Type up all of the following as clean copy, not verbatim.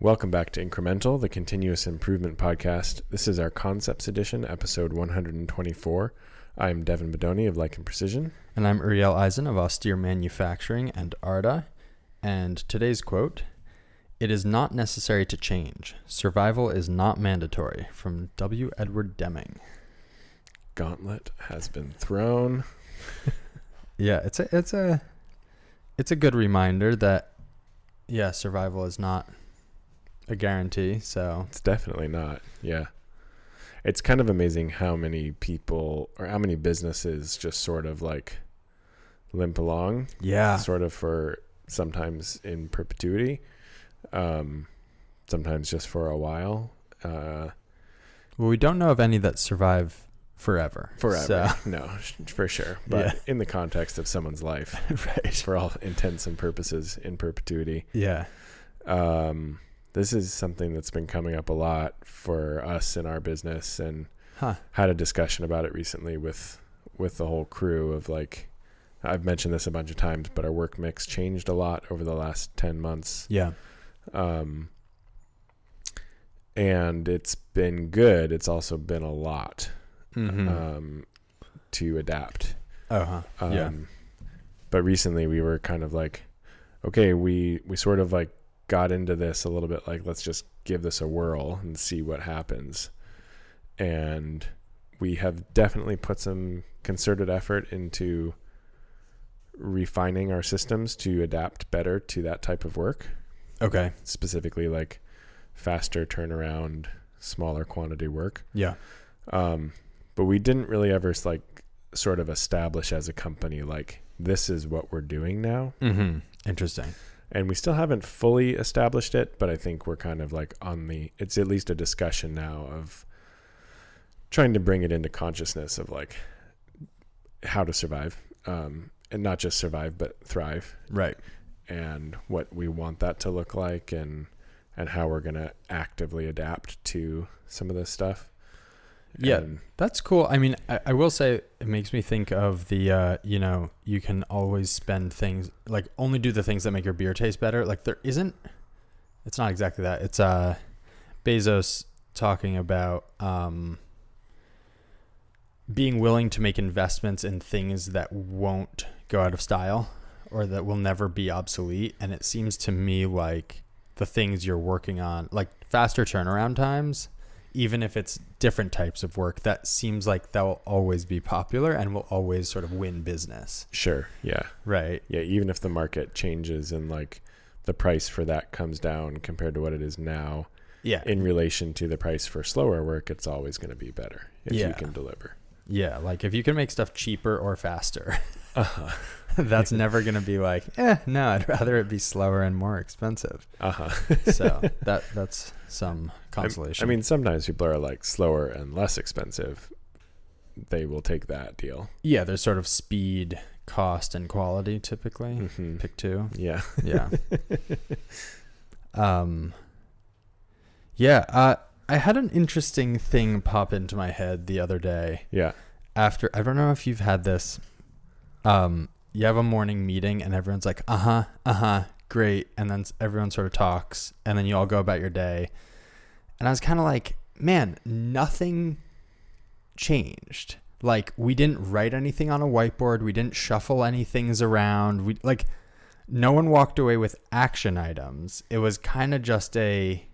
Welcome back to Incremental, the continuous improvement podcast. This is our Concepts Edition, episode 124. I'm Devin Bedoni of Like and Precision. And I'm Uriel Eisen of Austere Manufacturing and Arda. And today's quote, "It is not necessary to change. Survival is not mandatory," from W. Edward Deming. Gauntlet has been thrown. Yeah, it's a good reminder that, survival is not a guarantee. So It's definitely not. Yeah. It's kind of amazing how many people or how many businesses just sort of like limp along. yeah, Sort of for sometimes in perpetuity. Sometimes just for a while. well, we don't know of any that survive forever. Forever. So, No, for sure. But in the context of someone's life, right. for all intents and purposes, in perpetuity. Yeah. This is something that's been coming up a lot for us in our business, and Huh. had a discussion about it recently with the whole crew of like, I've mentioned this a bunch of times, but our work mix changed a lot over the last 10 months. Yeah. And it's been good. It's also been a lot Mm-hmm. to adapt. Yeah. But recently we were kind of like, okay, we sort of like got into this a little bit like, let's just give this a whirl and see what happens. And we have definitely put some concerted effort into refining our systems to adapt better to that type of work. Okay. Specifically like faster turnaround, smaller quantity work. Yeah. But we didn't really ever like sort of establish as a company, like this is what we're doing now. Mm-hmm. Interesting. And we still haven't fully established it, but I think we're kind of like it's at least a discussion now of trying to bring it into consciousness of like how to survive, and not just survive, but thrive. Right. And what we want that to look like, and how we're going to actively adapt to some of this stuff. Yeah, And that's cool. I mean, I will say it makes me think of the, you can always spend things, like only do the things that make your beer taste better. Like it's not exactly that. It's Bezos talking about being willing to make investments in things that won't go out of style or that will never be obsolete. And it seems to me like the things you're working on, like faster turnaround times, even if it's different types of work, that seems like that will always be popular and will always sort of win business. sure. Yeah. Right. Yeah. Even if the market changes and like the price for that comes down compared to what it is now, Yeah. in relation to the price for slower work, it's always going to be better if you can deliver. Yeah. Like if you can make stuff cheaper or faster, that's never going to be like, no, I'd rather it be slower and more expensive. So that's some consolation. I mean, sometimes people are like slower and less expensive. They will take that deal. Yeah. There's sort of speed, cost, and quality typically. Mm-hmm. Pick two. Yeah. Yeah. I had an interesting thing pop into my head the other day. Yeah. After, I don't know if you've had this, you have a morning meeting and everyone's like, great. And then everyone sort of talks and then you all go about your day. And I was kind of like, man, nothing changed. Like we didn't write anything on a whiteboard. We didn't shuffle any things around. No one walked away with action items. It was kind of just a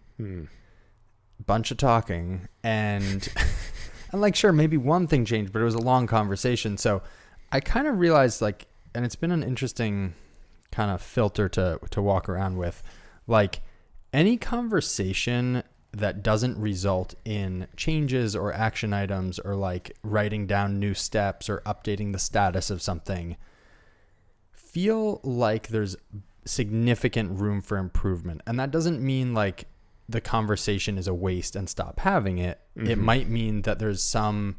bunch of talking and and like, sure, maybe one thing changed, but it was a long conversation. So I kind of realized like, and it's been an interesting kind of filter to walk around with, like any conversation that doesn't result in changes or action items or like writing down new steps or updating the status of something, feel like there's significant room for improvement. And that doesn't mean like the conversation is a waste and stop having it. Mm-hmm. It might mean that there's some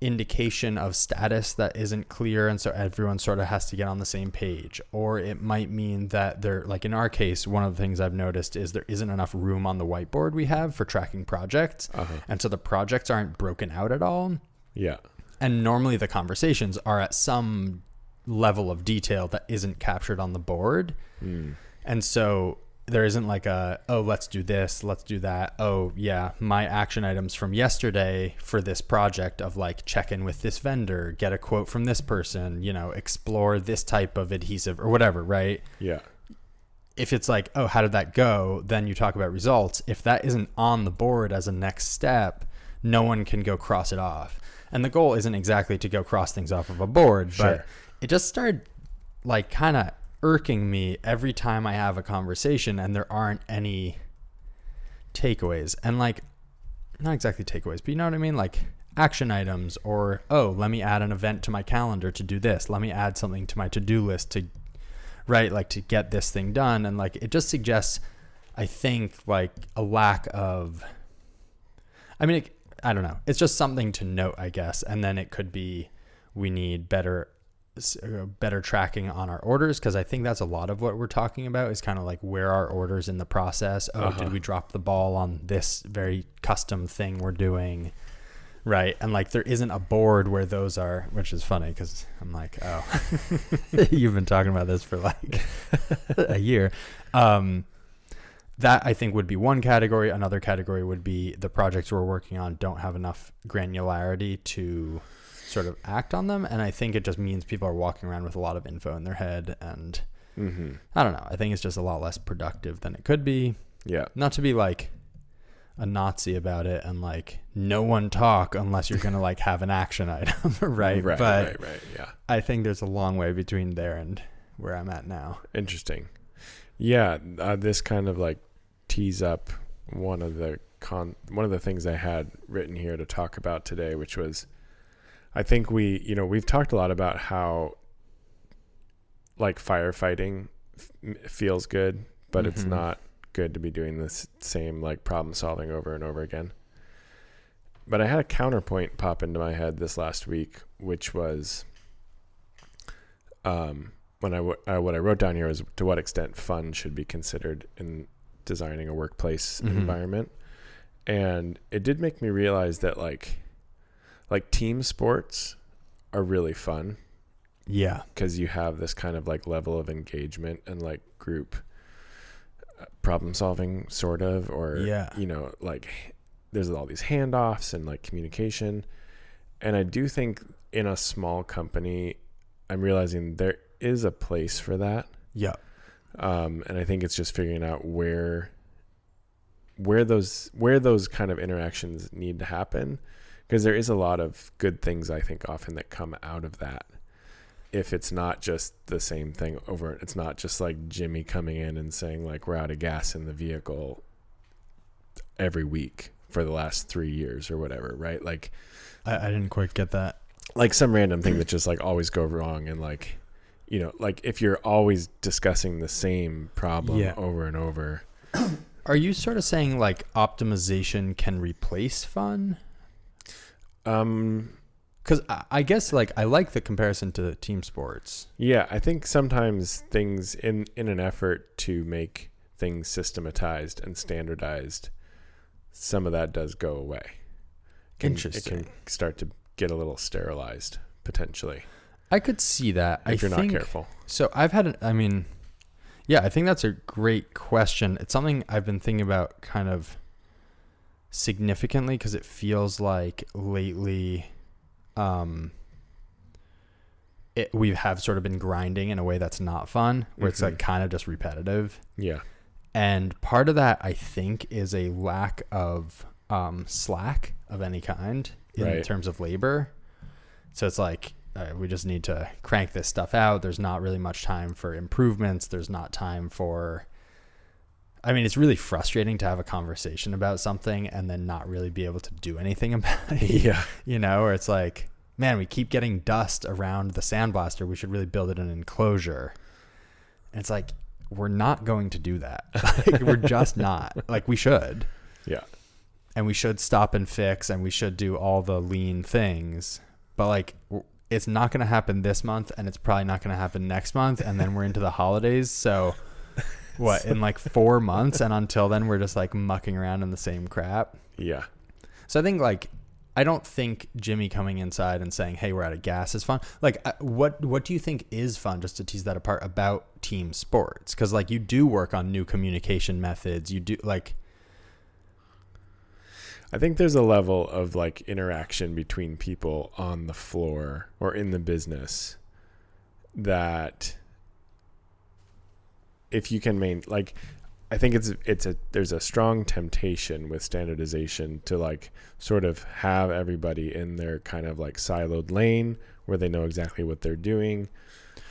indication of status that isn't clear, and so everyone sort of has to get on the same page. Or it might mean that there, like in our case, one of the things I've noticed is there isn't enough room on the whiteboard we have for tracking projects. And so the projects aren't broken out at all. Yeah. And normally the conversations are at some level of detail that isn't captured on the board. And so there isn't like oh, let's do this, let's do that. Oh yeah, my action items from yesterday for this project of like check in with this vendor, get a quote from this person, explore this type of adhesive or whatever, right? Yeah. If it's like, oh, how did that go? Then you talk about results. If that isn't on the board as a next step, no one can go cross it off. And the goal isn't exactly to go cross things off of a board, but it just started like kind of irking me every time I have a conversation and there aren't any takeaways. And like, not exactly takeaways, but you know what I mean? Like action items, or, oh, let me add an event to my calendar to do this. Let me add something to my to-do list to, right, like to get this thing done. And like, it just suggests, I think, like a lack of, I mean, I don't know. It's just something to note, I guess. And then it could be, we need better tracking on our orders, because I think that's a lot of what we're talking about is kind of like where are orders in the process. Oh, did we drop the ball on this very custom thing we're doing, right? And like there isn't a board where those are, which is funny because I'm like, oh, you've been talking about this for like a year. That I think would be one category. Another category would be the projects we're working on don't have enough granularity to sort of act on them. And I think it just means people are walking around with a lot of info in their head. And I don't know. I think it's just a lot less productive than it could be. Yeah. Not to be like a Nazi about it and like no one talk unless you're going to like have an action item. Right. Right. Yeah. I think there's a long way between there and where I'm at now. Interesting. Yeah. This kind of like tees up one of the things I had written here to talk about today, which was, I think we've talked a lot about how like firefighting feels good, but it's not good to be doing this same like problem solving over and over again. But I had a counterpoint pop into my head this last week, which was what I wrote down here was to what extent fun should be considered in designing a workplace environment. And it did make me realize that like team sports are really fun. Yeah. Because you have this kind of like level of engagement and like group problem solving sort of, or, like there's all these handoffs and like communication. And I do think in a small company, I'm realizing there is a place for that. Yeah. And I think it's just figuring out where those kind of interactions need to happen. Because there is a lot of good things, I think, often that come out of that. If it's not just the same thing over, it's not just like Jimmy coming in and saying like, we're out of gas in the vehicle every week for the last 3 years or whatever, right? Like, I didn't quite get that. Like some random thing that just like always go wrong. And like, like if you're always discussing the same problem over and over. Are you sort of saying like optimization can replace fun? Because I guess like I like the comparison to team sports. Yeah, I think sometimes things in an effort to make things systematized and standardized, some of that does go away. Interesting. It can start to get a little sterilized potentially. I could see that. If you're not careful. So I've had, I think that's a great question. It's something I've been thinking about kind of significantly because it feels like lately we have sort of been grinding in a way that's not fun, where it's like kind of just repetitive. Yeah. And part of that, I think, is a lack of slack of any kind in terms of labor. So it's like we just need to crank this stuff out. There's not really much time for improvements. There's not time for... it's really frustrating to have a conversation about something and then not really be able to do anything about it. Yeah. Where it's like, man, we keep getting dust around the sandblaster. We should really build it in an enclosure. And it's like, we're not going to do that. Like, we're just not. Like, we should. Yeah. And we should stop and fix, and we should do all the lean things. But like, it's not going to happen this month, and it's probably not going to happen next month. And then we're into the holidays. So... What, in like 4 months, and until then we're just like mucking around in the same crap. Yeah. So I think like I don't think Jimmy coming inside and saying, "Hey, we're out of gas" is fun. Like, what do you think is fun, just to tease that apart, about team sports? Because like you do work on new communication methods. You do like. I think there's a level of like interaction between people on the floor or in the business that if you can I think there's a strong temptation with standardization to like sort of have everybody in their kind of like siloed lane where they know exactly what they're doing.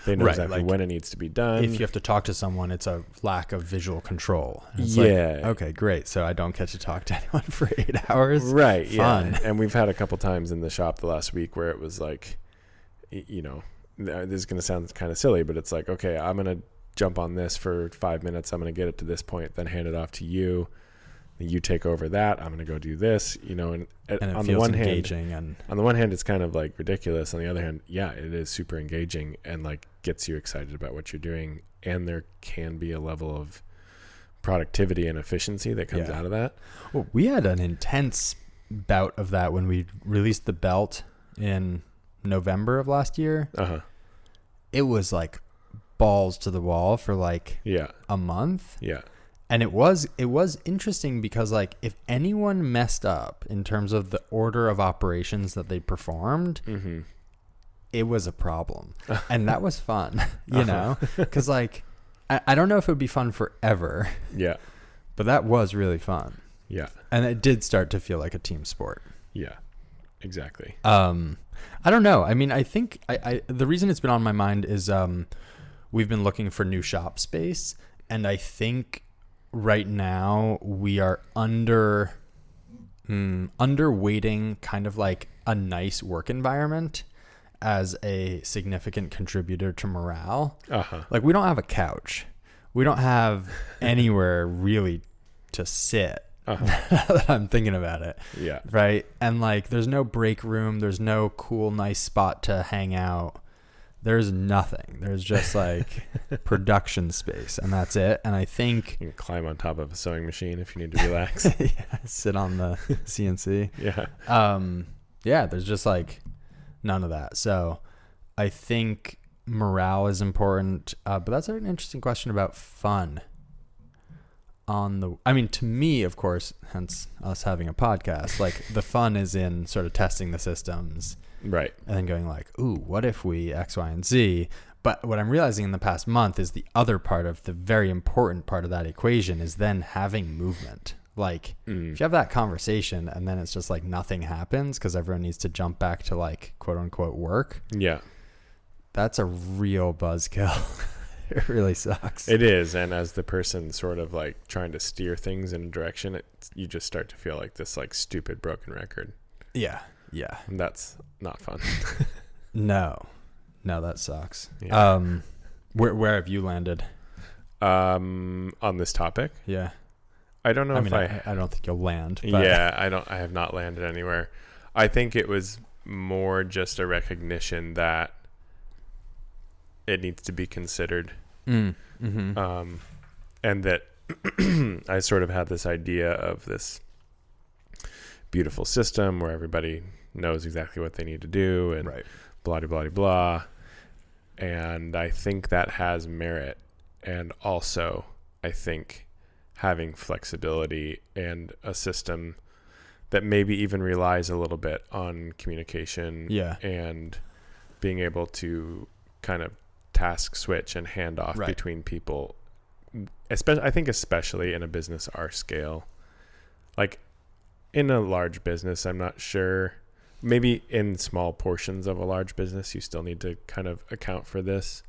They know exactly when it needs to be done. If you have to talk to someone, it's a lack of visual control. It's okay, great. So I don't get to talk to anyone for 8 hours. Right. Fun. Yeah. And we've had a couple times in the shop the last week where it was like, this is going to sound kind of silly, but it's like, okay, I'm going to jump on this for 5 minutes. I'm going to get it to this point, then hand it off to you. You take over that. I'm going to go do this, and on the one hand, on the one hand, it's kind of like ridiculous. On the other hand, yeah, it is super engaging and like gets you excited about what you're doing. And there can be a level of productivity and efficiency that comes out of that. Well, we had an intense bout of that when we released the belt in November of last year. It was like balls to the wall for like a month. Yeah. And it was interesting because like if anyone messed up in terms of the order of operations that they performed, it was a problem. And that was fun, because like I don't know if it would be fun forever. Yeah. But that was really fun. Yeah. And it did start to feel like a team sport. Yeah, exactly. I don't know. I mean, I think the reason it's been on my mind is we've been looking for new shop space. And I think right now we are underweighting kind of like a nice work environment as a significant contributor to morale. Like we don't have a couch. We don't have anywhere really to sit. I'm thinking about it. Yeah. Right. And like, there's no break room. There's no cool, nice spot to hang out. There's nothing. There's just like production space, and that's it. And I think you can climb on top of a sewing machine if you need to relax. Sit on the CNC. Yeah. There's just like none of that. So I think morale is important. But that's an interesting question about fun. To me, of course, hence us having a podcast, like the fun is in sort of testing the systems. Right. And then going like, ooh, what if we X, Y, and Z? But what I'm realizing in the past month is the other part of the very important part of that equation is then having movement. Like if you have that conversation and then it's just like nothing happens because everyone needs to jump back to like quote unquote work. Yeah. That's a real buzzkill. It really sucks. It is. And as the person sort of like trying to steer things in a direction, you just start to feel like this like stupid broken record. Yeah. Yeah. And that's not fun. No, that sucks. Yeah. Where have you landed? On this topic? Yeah. I don't know I don't think you'll land. But. Yeah, I have not landed anywhere. I think it was more just a recognition that it needs to be considered. And that I sort of had this idea of this beautiful system where everybody knows exactly what they need to do and blah, blah, blah, blah. And I think that has merit. And also, I think having flexibility and a system that maybe even relies a little bit on communication and being able to kind of task switch and hand off between people, especially in a business our scale. Like in a large business, I'm not sure. Maybe in small portions of a large business, you still need to kind of account for this.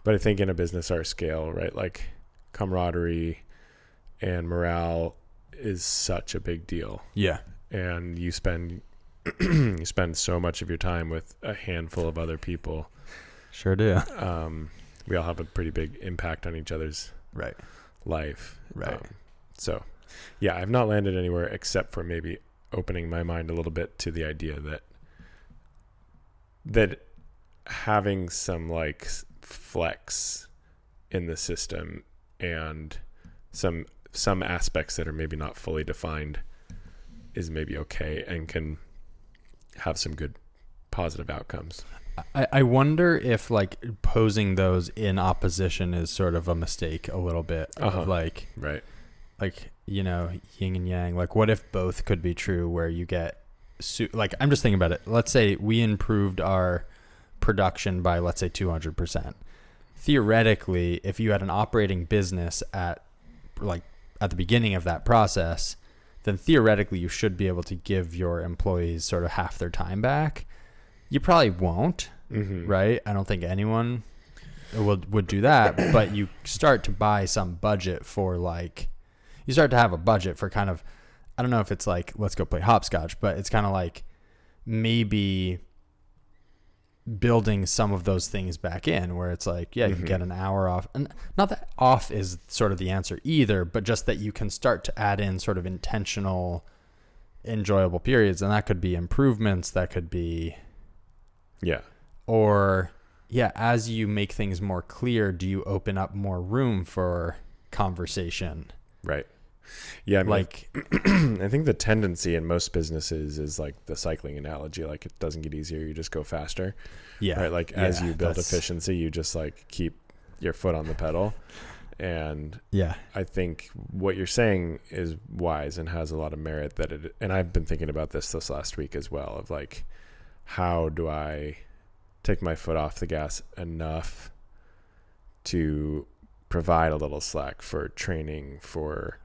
But I think in a business our scale, right, like camaraderie and morale is such a big deal. Yeah. And you spend so much of your time with a handful of other people. Sure do. We all have a pretty big impact on each other's life. Right. So, yeah, I've not landed anywhere except for maybe opening my mind a little bit to the idea that having some like flex in the system and some aspects that are maybe not fully defined is maybe okay and can have some good positive outcomes. I wonder if like posing those in opposition is sort of a mistake a little bit. Of like, right. Like, you know, yin and yang. Like, what if both could be true where you get, like, I'm just thinking about it. Let's say we improved our production by, let's say, 200%. Theoretically, if you had an operating business at the beginning of that process, then theoretically you should be able to give your employees sort of half their time back. You probably won't, right? I don't think anyone would do that, but you start to buy some budget for like, you start to have a budget for kind of, I don't know if it's like, let's go play hopscotch, but it's kind of like maybe building some of those things back in where it's like, yeah, you can get an hour off. And not that off is sort of the answer either, but just that you can start to add in sort of intentional, enjoyable periods. And that could be improvements. That could be, or as you make things more clear, do you open up more room for conversation? Right. Yeah. I mean, like, I think the tendency in most businesses is like the cycling analogy. Like it doesn't get easier. You just go faster. Yeah. Right. Like as you build efficiency, you just like keep your foot on the pedal. And I think what you're saying is wise and has a lot of merit and I've been thinking about this last week as well of like, how do I take my foot off the gas enough to provide a little slack for training for,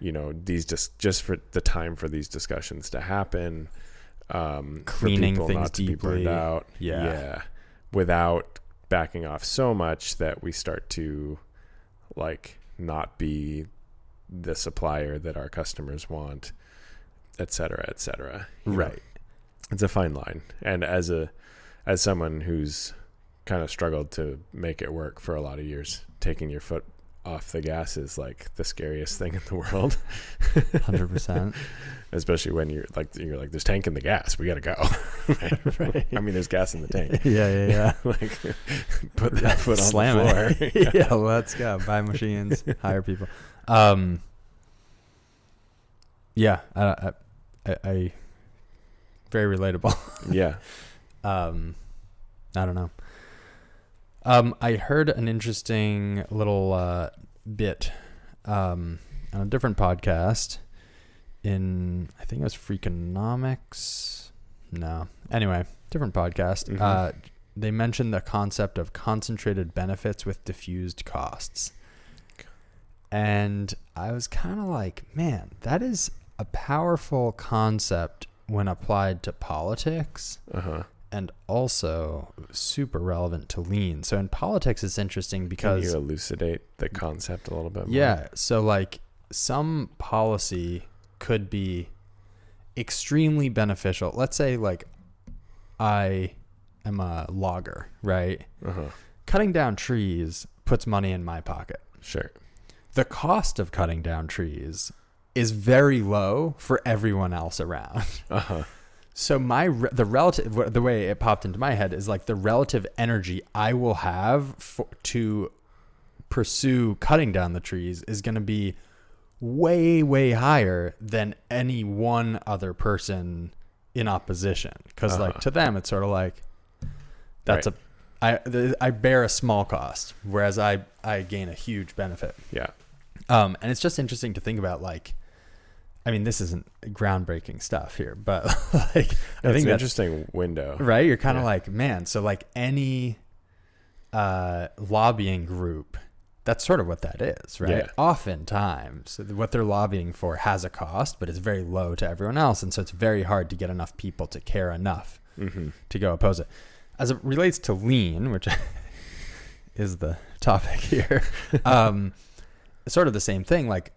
you know, these just for the time for these discussions to happen, cleaning for people things not to deeply. be burned out. Without backing off so much that we start to like not be the supplier that our customers want, et cetera, right? Know? It's a fine line. And as someone who's kind of struggled to make it work for a lot of years, taking your foot off the gas is like the scariest thing in the world. 100%. Especially when you're like, there's tank in the gas. We got to go. Right. I mean, there's gas in the tank. Yeah. Like put that foot on Slam the floor. Yeah, let's go. Buy machines, hire people. Yeah, I very relatable. Yeah. I don't know. I heard an interesting little bit on a different podcast I think it was Freakonomics. No. Anyway, different podcast. They mentioned the concept of concentrated benefits with diffused costs. And I was kind of like, man, that is a powerful concept when applied to politics. And also super relevant to lean. So in politics, it's interesting because... Can you elucidate the concept a little bit more? Yeah. So like some policy could be extremely beneficial. Let's say like I am a logger, right? Cutting down trees puts money in my pocket. Sure. The cost of cutting down trees is very low for everyone else around. So the way it popped into my head is like the relative energy I will have to pursue cutting down the trees is going to be way, way higher than any one other person in opposition. Because like to them, it's sort of like that's I bear a small cost, whereas I gain a huge benefit. Yeah. And it's just interesting to think about like, I mean, this isn't groundbreaking stuff here, but like, I think that's an interesting window, right? You're kind of like, man, so like any lobbying group, that's sort of what that is, right? Yeah. Oftentimes what they're lobbying for has a cost, but it's very low to everyone else. And so it's very hard to get enough people to care enough to go oppose it. As it relates to lean, which is the topic here, sort of the same thing. Like,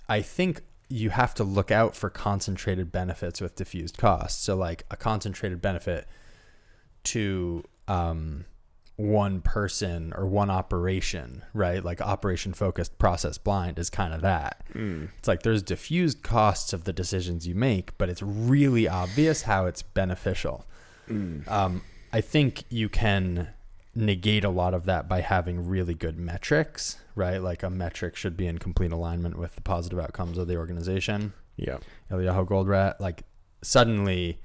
I think you have to look out for concentrated benefits with diffused costs. So like a concentrated benefit to one person or one operation, right? Like operation focused, process blind is kind of that. It's like there's diffused costs of the decisions you make, but it's really obvious how it's beneficial. I think you can negate a lot of that by having really good metrics, right? Like a metric should be in complete alignment with the positive outcomes of the organization. Yeah. Eliyahu Goldratt, like suddenly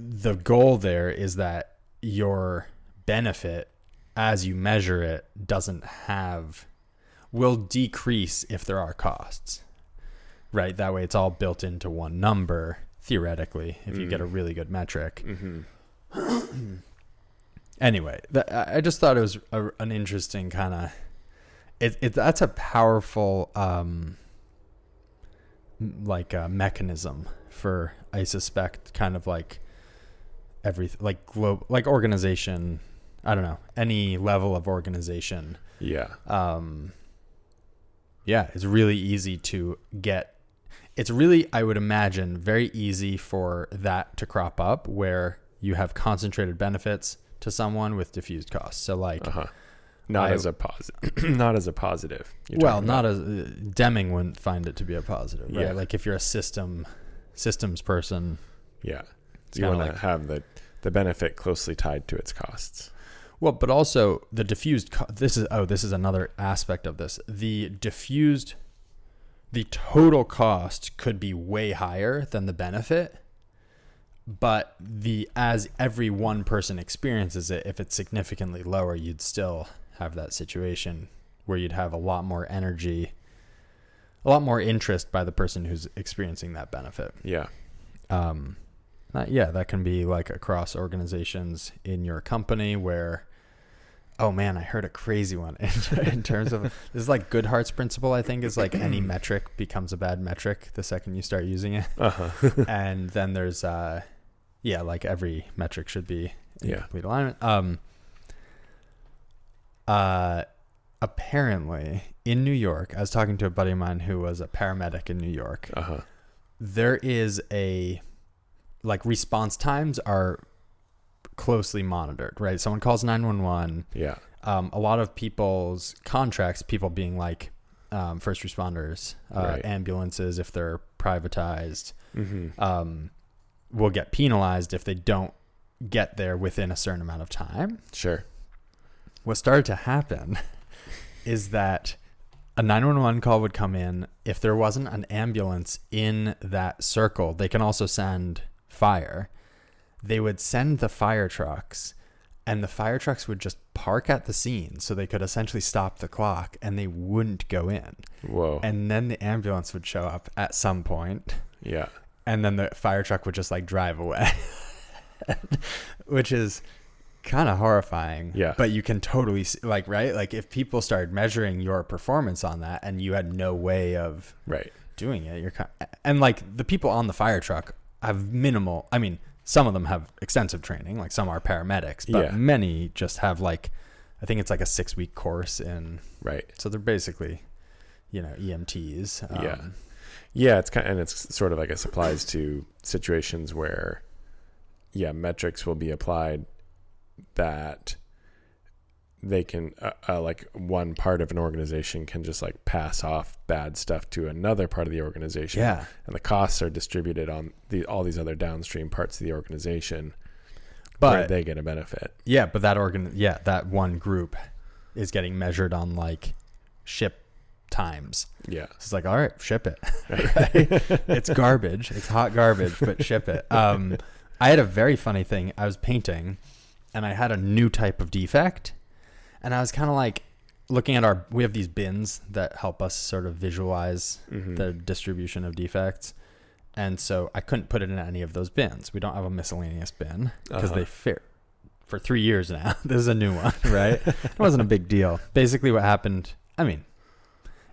the goal there is that your benefit as you measure it will decrease if there are costs, right? That way it's all built into one number, theoretically, if you get a really good metric. Mm-hmm. Anyway, I just thought it was an interesting kind of, that's a powerful, mechanism for, I suspect, kind of like like organization. I don't know, any level of organization. Yeah. It's really easy to get. It's really, I would imagine, very easy for that to crop up where you have concentrated benefits to someone with diffused costs. So like, not as a positive. Well, not as Deming wouldn't find it to be a positive, right? Yeah. Like if you're a systems person. Yeah. You want to have the benefit closely tied to its costs. Well, but also the diffused, this is another aspect of this. The total cost could be way higher than the benefit, but as every one person experiences it, if it's significantly lower, you'd still have that situation where you'd have a lot more energy, a lot more interest by the person who's experiencing that benefit. Yeah. That can be like across organizations in your company where, oh man, I heard a crazy one in terms of, this is like Goodhart's principle, I think, is like any metric becomes a bad metric the second you start using it. And then there's, like every metric should be in complete alignment. Apparently in New York, I was talking to a buddy of mine who was a paramedic in New York. There is response times are closely monitored, right? Someone calls 911. Yeah. A lot of people's contracts, people being like first responders, ambulances, if they're privatized, will get penalized if they don't get there within a certain amount of time. Sure. What started to happen is that a 911 call would come in. If there wasn't an ambulance in that circle, they can also send fire. They would send the fire trucks, and the fire trucks would just park at the scene so they could essentially stop the clock, and they wouldn't go in. Whoa. And then the ambulance would show up at some point. Yeah. And then the fire truck would just drive away, which is kind of horrifying. Yeah. But you can totally right? Like if people started measuring your performance on that and you had no way of doing it, and the people on the fire truck have minimal, some of them have extensive training, like some are paramedics, but many just have I think it's like a 6-week course in, so they're basically, EMTs. It's and it's sort of, I guess, applies to situations where, metrics will be applied that they can, one part of an organization can just pass off bad stuff to another part of the organization. Yeah. And the costs are distributed on all these other downstream parts of the organization, but where they get a benefit. Yeah. But that one group is getting measured on ship times. Yeah. So it's all right, ship it. Right? It's garbage. It's hot garbage, but ship it. I had a very funny thing. I was painting and I had a new type of defect. And I was kind of looking at we have these bins that help us sort of visualize the distribution of defects. And so I couldn't put it in any of those bins. We don't have a miscellaneous bin because they fit for 3 years now. This is a new one, right? It wasn't a big deal. Basically what happened,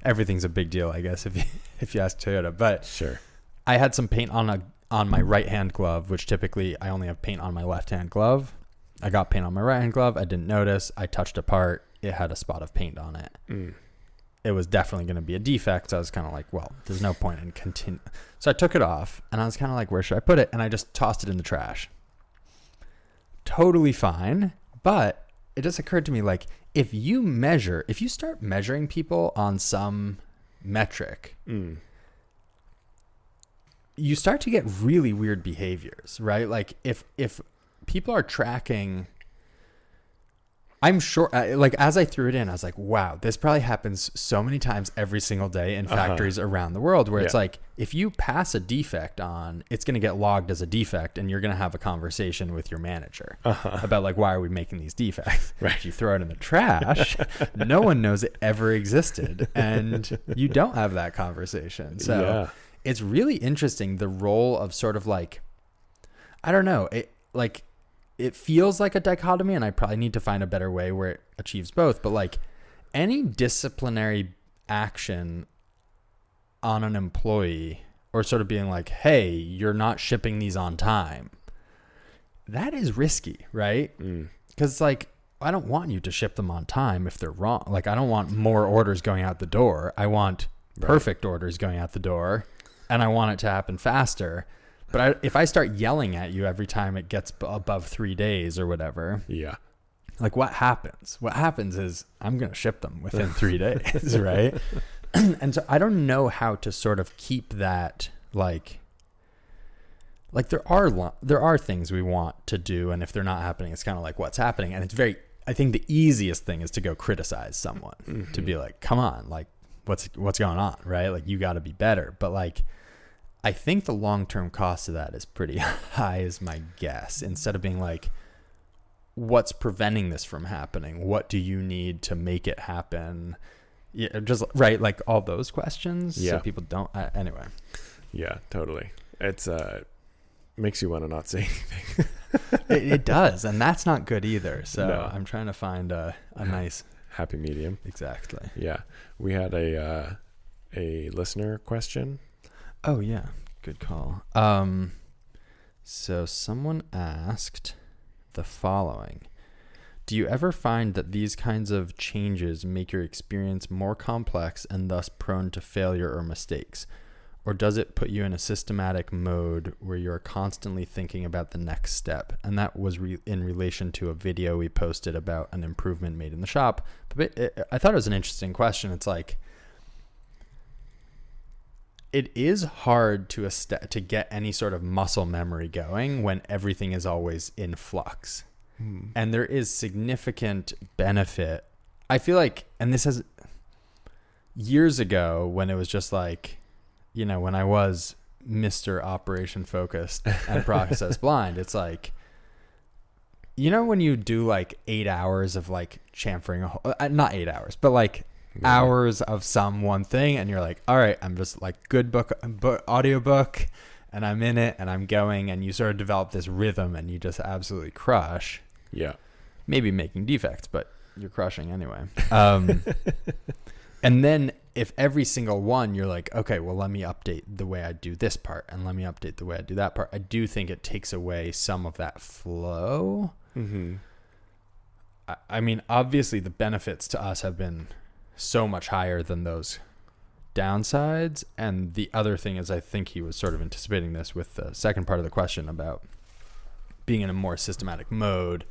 everything's a big deal, I guess, if you ask Toyota, but sure. I had some paint on my right hand glove, which typically I only have paint on my left hand glove. I got paint on my right hand glove. I didn't notice. I touched a part. It had a spot of paint on it. It was definitely going to be a defect. So I was kind of well, there's no point in continue. So I took it off and I was kind of where should I put it? And I just tossed it in the trash. Totally fine. But it just occurred to me, if you start measuring people on some metric, you start to get really weird behaviors, right? If people are tracking I'm sure, like, as I threw it in, I was like, wow, this probably happens so many times every single day in factories around the world where it's like, if you pass a defect on, it's going to get logged as a defect and you're going to have a conversation with your manager about like, why are we making these defects? Right. If you throw it in the trash, no one knows it ever existed and you don't have that conversation. So it's really interesting, the role of sort of like, I don't know, it feels like a dichotomy, and I probably need to find a better way where it achieves both. But like any disciplinary action on an employee, or sort of being like, hey, you're not shipping these on time, that is risky, right? Because it's like, I don't want you to ship them on time if they're wrong. Like, I don't want more orders going out the door. I want perfect orders going out the door, and I want it to happen faster. But if I start yelling at you every time it gets above 3 days or whatever, like what happens? What happens is I'm going to ship them within 3 days, right? And so I don't know how to sort of keep that like there are things we want to do, and if they're not happening, it's kind of like what's happening. And it's I think the easiest thing is to go criticize someone, to be like, come on, like what's going on, right? Like you got to be better. But like, I think the long-term cost of that is pretty high is my guess. Instead of being like, what's preventing this from happening? What do you need to make it happen? Yeah, just right. Like all those questions. Yeah. So people don't, anyway. Yeah, totally. It's, makes you want to not say anything. it does. And that's not good either. So No. I'm trying to find a nice happy medium. Exactly. Yeah. We had a listener question. Oh yeah, good call. So someone asked the following: do you ever find that these kinds of changes make your experience more complex and thus prone to failure or mistakes? Or does it put you in a systematic mode where you're constantly thinking about the next step? And that was in relation to a video we posted about an improvement made in the shop. But I thought it was an interesting question. It's like, it is hard to get any sort of muscle memory going when everything is always in flux. And there is significant benefit. I feel like, and this has years ago when it was just like, you know, when I was Mr. Operation Focused and Process Blind, it's like, you know, when you do like 8 hours of like chamfering a whole, not 8 hours, but like hours of some one thing, and you're like, all right, I'm just like good audiobook, and I'm in it and I'm going, and you sort of develop this rhythm and you just absolutely crush. Yeah. Maybe making defects, but you're crushing anyway. And then if every single one you're like, okay, well, let me update the way I do this part and let me update the way I do that part, I do think it takes away some of that flow. I mean, obviously the benefits to us have been so much higher than those downsides. And the other thing is, I think he was sort of anticipating this with the second part of the question about being in a more systematic mode.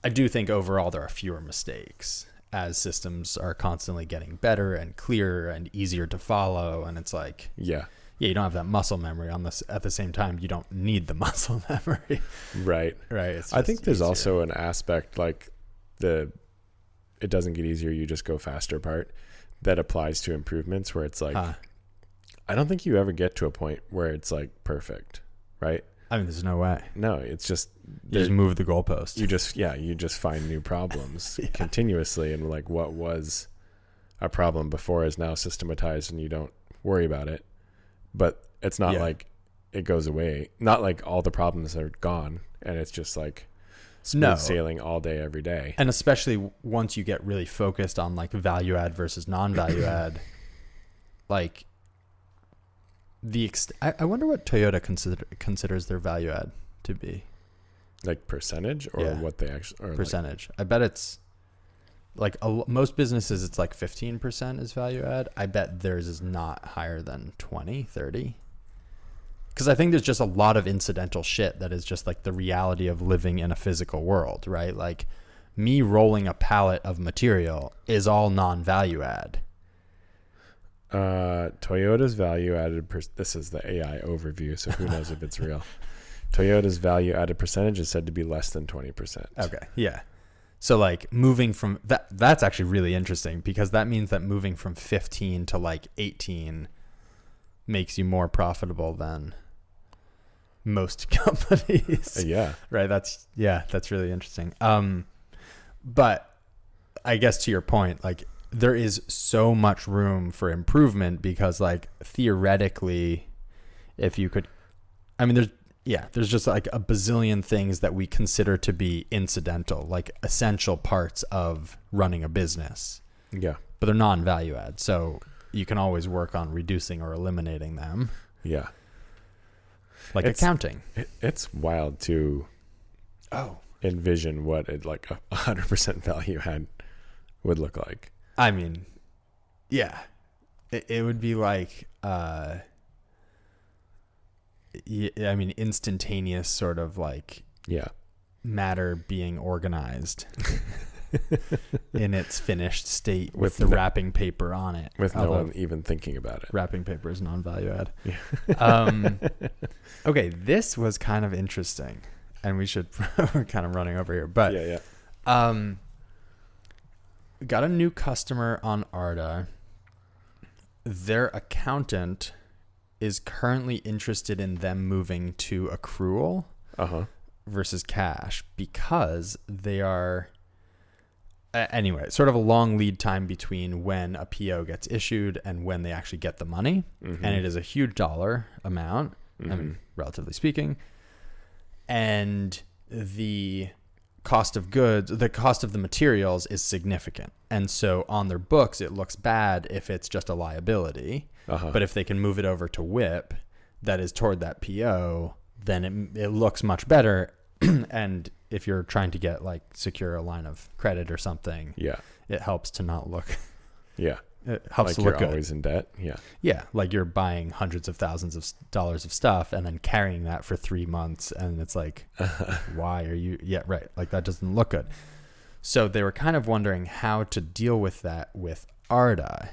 I do think overall there are fewer mistakes as systems are constantly getting better and clearer and easier to follow. And it's like, you don't have that muscle memory on this. At the same time, you don't need the muscle memory. Right. It's I think there's easier. also an aspect like it doesn't get easier, you just go faster part that applies to improvements where it's like, I don't think you ever get to a point where it's like perfect, right? I mean, there's no way. No, it's just, you just move the goalpost. You just find new problems continuously. And like what was a problem before is now systematized and you don't worry about it, but it's not like it goes away. Not like all the problems are gone and it's just like smooth sailing all day, every day. And especially once you get really focused on like value add versus non-value add, like I wonder what Toyota considers their value add to be. Like percentage or what they actually... Or percentage. Like, I bet it's like most businesses, it's like 15% is value add. I bet theirs is not higher than 20, 30. Because I think there's just a lot of incidental shit that is just like the reality of living in a physical world, right? Like me rolling a pallet of material is all non-value add. Toyota's value added, this is the AI overview, so who knows if it's real. Toyota's value added percentage is said to be less than 20%. Okay, yeah. So like moving from that's actually really interesting, because that means that moving from 15 to like 18 makes you more profitable than most companies. Yeah. Right. That's really interesting. But I guess to your point, like there is so much room for improvement, because like theoretically, if you could, I mean, there's just like a bazillion things that we consider to be incidental, like essential parts of running a business. Yeah. But they're non-value add. So you can always work on reducing or eliminating them. Yeah. Like accounting. It's wild to envision what like 100% value add would look like. I mean, yeah, it would be like, instantaneous sort of like matter being organized in its finished state with the wrapping paper on it. With no one even thinking about it. Wrapping paper is non-value add. Yeah. Okay, this was kind of interesting, and we're kind of running over here, but got a new customer on Arda. Their accountant is currently interested in them moving to accrual versus cash, because they are anyway, sort of a long lead time between when a PO gets issued and when they actually get the money. And it is a huge dollar amount, I mean, relatively speaking. And the cost of goods, the cost of the materials is significant. And so on their books, it looks bad if it's just a liability. But if they can move it over to WIP that is toward that PO, then it looks much better. And if you're trying to get like secure a line of credit or something, it helps to not look. It helps like to look you're good. Always in debt. Yeah, like you're buying hundreds of thousands of dollars of stuff and then carrying that for 3 months, and it's like, why are you? Yeah, right. Like that doesn't look good. So they were kind of wondering how to deal with that with Arda,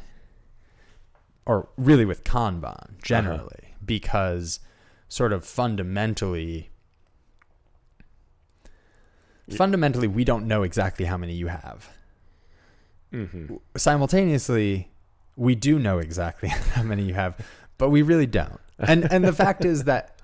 or really with Kanban generally, because sort of fundamentally, we don't know exactly how many you have. Simultaneously, we do know exactly how many you have, but we really don't. And the fact is that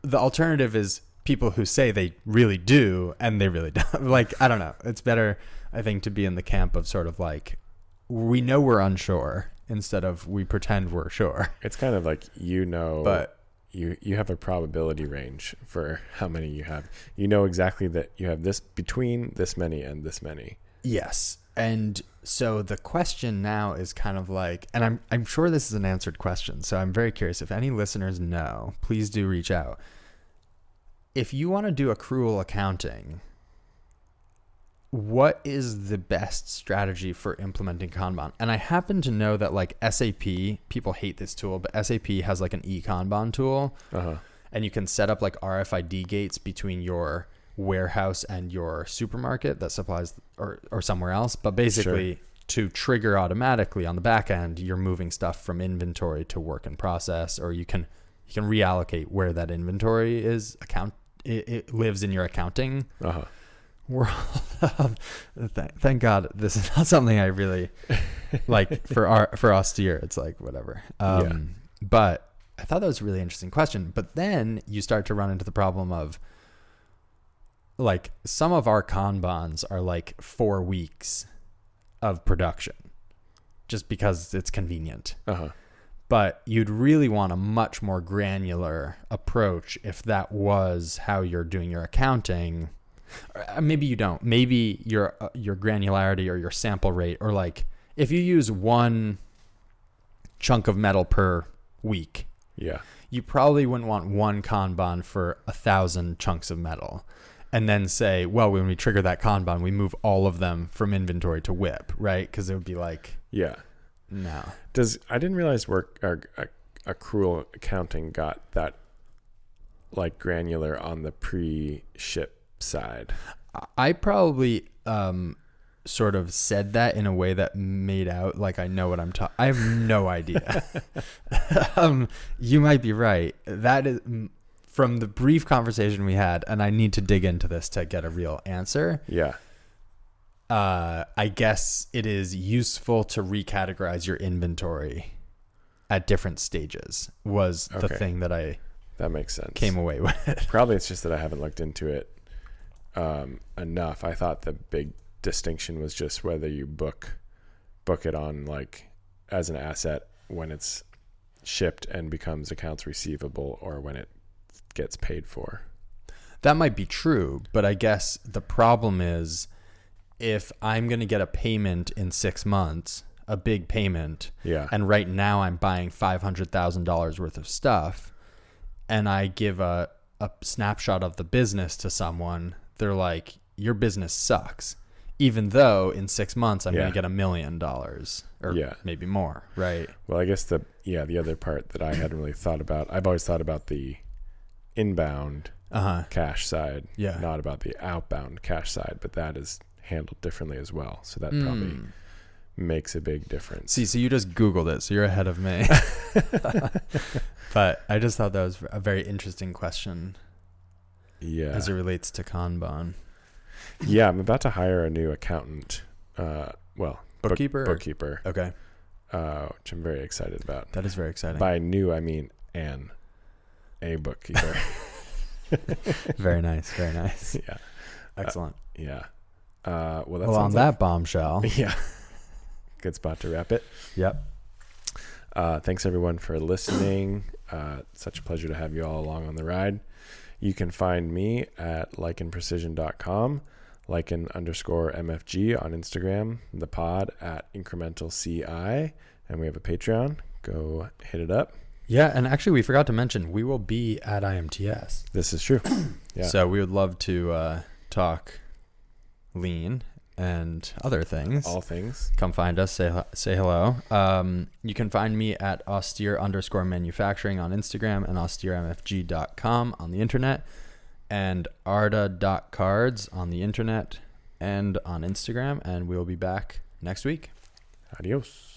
the alternative is people who say they really do and they really don't. Like, I don't know. It's better, I think, to be in the camp of sort of like, we know we're unsure instead of we pretend we're sure. It's kind of like, but you have a probability range for how many you have. You know exactly that you have this between this many and this many. Yes. And so the question now is kind of like, and I'm sure this is an answered question, so I'm very curious. If any listeners know, please do reach out. If you want to do accrual accounting, what is the best strategy for implementing Kanban? And I happen to know that like SAP, people hate this tool, but SAP has like an e-Kanban tool, and you can set up like RFID gates between your warehouse and your supermarket that supplies or somewhere else. But basically to trigger automatically on the back end, you're moving stuff from inventory to work in process, or you can reallocate where that inventory is it lives in your accounting world. Thank God this is not something I really like for austere. It's like whatever. But I thought that was a really interesting question. But then you start to run into the problem of like some of our Kanbans are like 4 weeks of production just because it's convenient. But you'd really want a much more granular approach if that was how you're doing your accounting. Maybe you don't. Maybe your granularity or your sample rate, or like if you use one chunk of metal per week, you probably wouldn't want one Kanban for 1,000 chunks of metal. And then say, well, when we trigger that Kanban, we move all of them from inventory to WIP, right? Because it would be like, no. I didn't realize accrual accounting got that like granular on the pre-ship side. I probably sort of said that in a way that made out like I know what I'm talking. I have no idea. You might be right. That is from the brief conversation we had, and I need to dig into this to get a real answer. I guess it is useful to recategorize your inventory at different stages was the thing that that makes sense. Came away with. Probably it's just that I haven't looked into it enough. I thought the big distinction was just whether you book it on like as an asset when it's shipped and becomes accounts receivable or when it gets paid for. That might be true, but I guess the problem is if I'm going to get a payment in 6 months, a big payment, and right now I'm buying $500,000 worth of stuff, and I give a snapshot of the business to someone, they're like, your business sucks. Even though in 6 months I'm going to get $1 million or maybe more, right? Well, I guess the other part that I hadn't really thought about, I've always thought about the inbound cash side, not about the outbound cash side, but that is handled differently as well. So that probably makes a big difference. See, so you just Googled it, so you're ahead of me. But I just thought that was a very interesting question. Yeah. As it relates to Kanban. Yeah, I'm about to hire a new accountant. Bookkeeper? Bookkeeper. Okay. Which I'm very excited about. That is very exciting. By new, I mean a bookkeeper. Very nice. Very nice. Yeah. Excellent. Well, on that bombshell. Yeah. Good spot to wrap it. Yep. Thanks everyone for listening. Such a pleasure to have you all along on the ride. You can find me at likenprecision.com, Liken_MFG on Instagram, the pod at incrementalci, and we have a Patreon. Go hit it up. Yeah, and actually we forgot to mention we will be at IMTS. This is true. Yeah. So we would love to talk lean and other things. All things. Come find us. Say hello. You can find me at austere_manufacturing on Instagram and austeremfg.com on the internet and arda.cards on the internet and on Instagram. And we'll be back next week. Adios.